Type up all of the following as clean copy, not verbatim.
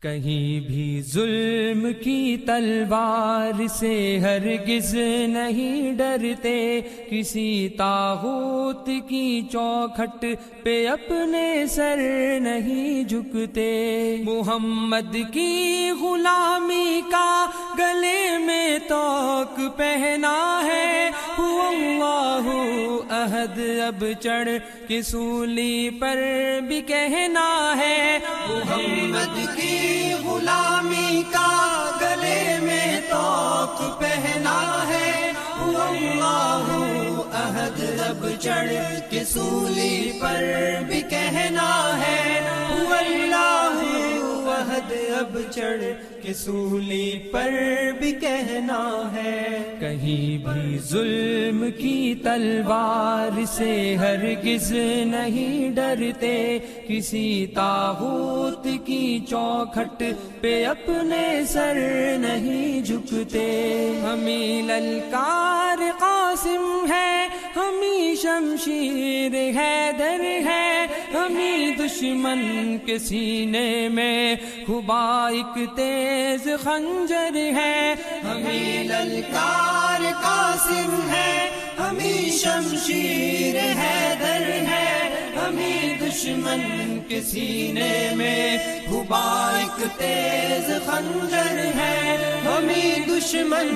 کہیں بھی ظلم کی تلوار سے ہرگز نہیں ڈرتے، کسی طاغوت کی چوکھٹ پہ اپنے سر نہیں جھکتے، محمد کی غلامی کا گلے میں طوق پہنا ہے، اللہ احد اب چڑھ کے سولی پر بھی کہنا ہے، محمد کی غلامی کا گلے میں طوق پہنا ہے، اللہ احد اب چڑھ کے سولی پر بھی کہنا ہے، اللہ احد اب چڑھ کے سولی پر بھی کہنا ہے، کہیں بھی ظلم کی تلوار سے ہرگز نہیں ڈرتے، کسی طاغوت کی چوکھٹ پہ اپنے سر نہیں جھکتے، ہمیں للکار قاسم ہے، ہمیں شمشیر حیدر ہے، ہمیں دشمن کے سینے میں خبا ایک تیز خنجر ہے، ہمیں للکار قاسم ہے، ہمیں شمشیر حیدر ہے، ہمیں دشمن کے سینے میں خبا ایک تیز خنجر ہے، ہمیں دشمن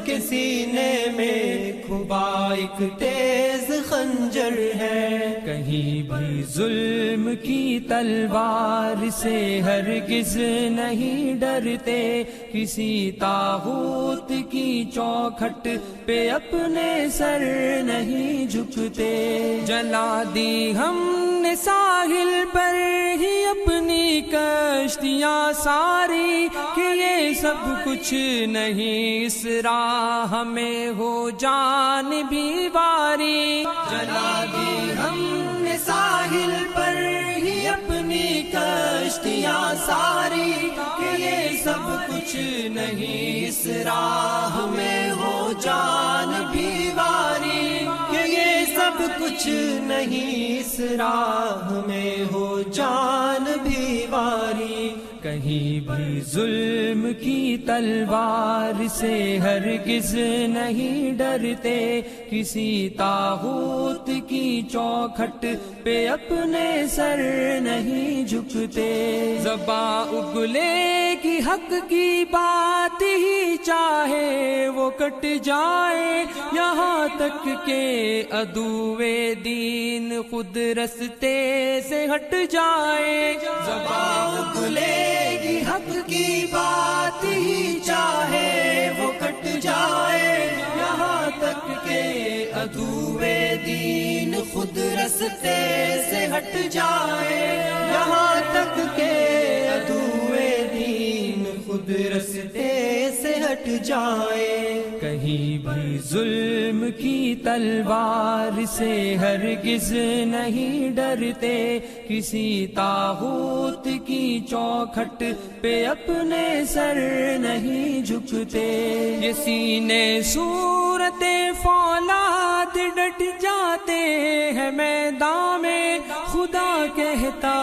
کے سینے میں خبا ایک تیز خنجر ہے، کہیں بھی ظلم کی تلوار سے ہرگز نہیں ڈرتے، کسی طاغوت کی چوکھٹ پہ اپنے سر نہیں جھکتے، جلا دی ہم نے ساحل پر ہی اپنی کشتیاں ساری، کہ یہ سب کچھ نہیں اس راہ میں ہو جان بھی واری، جلا دی ہم نے ساحل پر ہی اپنی کشتیاں ساری، کہ یہ سب کچھ نہیں اس راہ میں ہو جان بھی واری، کہ یہ سب کچھ نہیں اس راہ میں ہو جان بھی واری، کہیں بھی ظلم کی تلوار سے ہرگز نہیں ڈرتے، کسی طاغوت کی چوکھٹ پہ اپنے سر نہیں جھکتے، زباں اگلے کی حق کی بات ہی چاہے وہ کٹ جائے، یہاں تک کہ عدوِ دین خود رستے سے ہٹ جائے، زباں اگلے کی حق کی بات ہی چاہے وہ کٹ جائے، یہاں تک کہ عدوِ دین خود رستے سے ہٹ جائے، یہاں تک کہ عدوِ دین خود رستے سے ہٹ جائے، کہیں بھی ظلم کی تلوار سے ہرگز نہیں ڈرتے، کسی طاغوت کی چوکھٹ پہ اپنے سر نہیں جھکتے، یہ سینے صورت فولاد ڈٹ جاتے ہیں میدان میں، خدا کہتا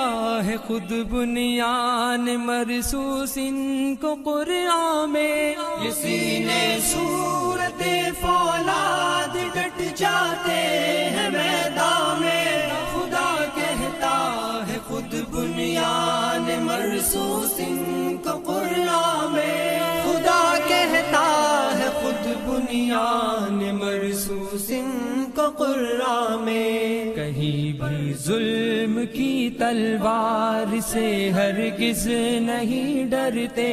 ہے خود بنیان مرصوص ان کو قرآن میں، یہ سینے صورت فولاد ڈٹ جاتے ہیں میدان میں، خدا کہتا ہے خود بنیان مرصوص ان کو قرآن میں، خدا کہتا ہے خود بنیان مرصوص ان کو قرآن میں، کہیں بھی ظلم کی تلوار سے ہرگز نہیں ڈرتے،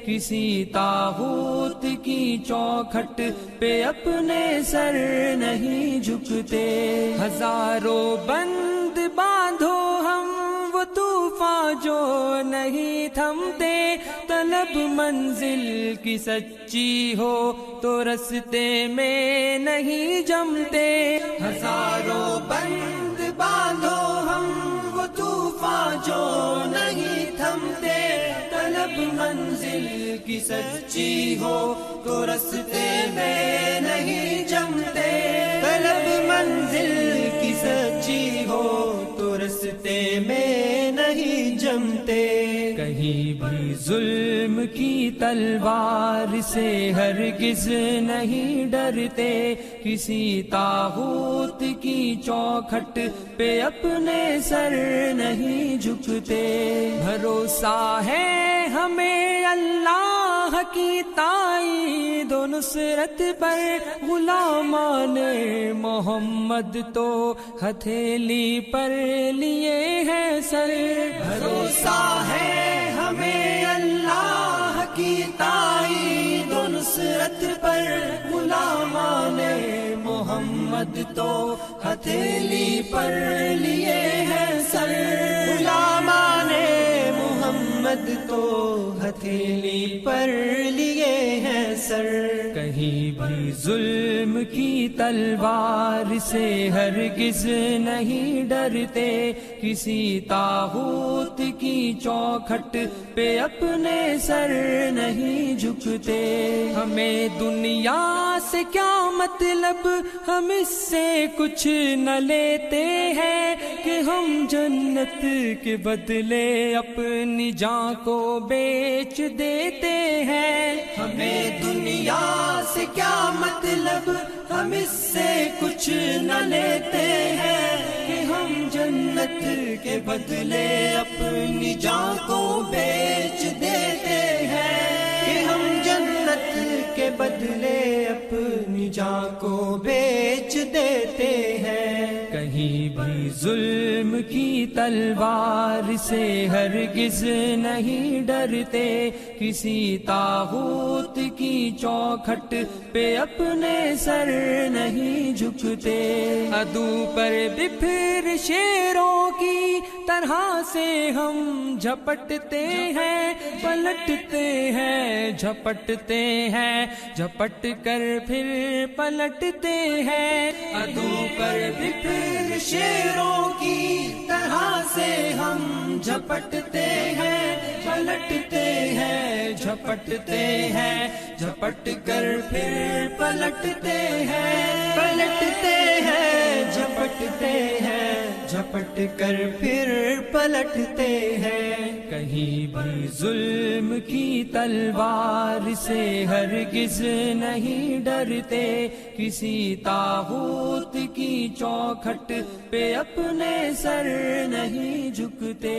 کسی طاغوت کی چوکھٹ پہ اپنے سر نہیں جھکتے، ہزاروں بند باندھو ہم وہ طوفان جو نہیں تھمتے، طلب منزل کی سچی ہو تو رستے میں نہیں جمتے، ہزاروں بند باندھو ہم وہ طوفان جو نہیں تھمتے، طلب منزل کی سچی ہو تو رستے میں نہیں جمتے، طلب منزل کی سچی ہو تو رستے میں نہیں جمتے، کہیں بھی ظلم کی تلوار سے ہرگز نہیں ڈرتے، کسی طاغوت کی چوکھٹ پہ اپنے سر نہیں جھکتے۔ بھروسہ ہے ہمیں اللہ کی تائید و نصرت پر، غلامان محمد تو ہتھیلی پر لیے ہیں سر۔ بھروسہ ہے ہمیں اللہ کی تائید و نصرت پر، غلامان محمد تو ہتھیلی پر لیے ہیں سر۔ غلامان محمد تو ہتھیلی پر لیے ہیں سر۔ کہیں بھی ظلم کی تلوار سے ہرگز نہیں ڈرتے، کسی طاغوت کی چوکھٹ پہ اپنے سر نہیں جھکتے۔ ہمیں دنیا سے کیا مطلب، ہم اس سے کچھ نہ لیتے ہیں، کہ ہم جنت کے بدلے اپنی جان کو بیچ دیتے ہیں۔ ہمیں دنیا سے کیا مطلب، ہم اس سے کچھ نہ لیتے ہیں، کہ ہم جنت کے بدلے اپنی جان کو بیچ دیتے ہیں، کہ ہم جنت کے بدلے اپنی جان کو بیچ دیتے ہیں۔ کہیں بھی ظلم کی تلوار سے ہرگز نہیں ڈرتے، کسی طاغوت کی چوکھٹ پہ اپنے سر نہیں جھکتے۔ عدو پر بپھر شیروں کی طرح سے ہم جھپٹتے ہیں، پلٹتے ہیں، جھپٹتے ہیں، جھپٹ کر پھر پلٹتے ہیں۔ عدو پر بپھر شیروں کی طرح سے ہم جھپٹتے ہیں، پلٹتے ہیں، جھپٹتے ہیں، جھپٹ کر پھر پلٹتے ہیں، پلٹتے ہیں، جھپٹتے ہیں، جھپٹ کر پھر پلٹتے ہیں۔ کہیں بھی ظلم کی تلوار سے ہرگز نہیں ڈرتے، کسی طاغوت کی چوکھٹ پہ اپنے سر نہیں جھکتے۔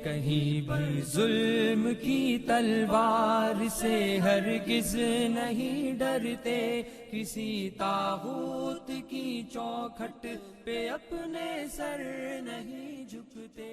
کہیں بھی ظلم کی تلوار سے ہرگز نہیں ڈرتے، کسی طاغوت کی چوکھٹ پہ اپنے سر نہیں جھکتے۔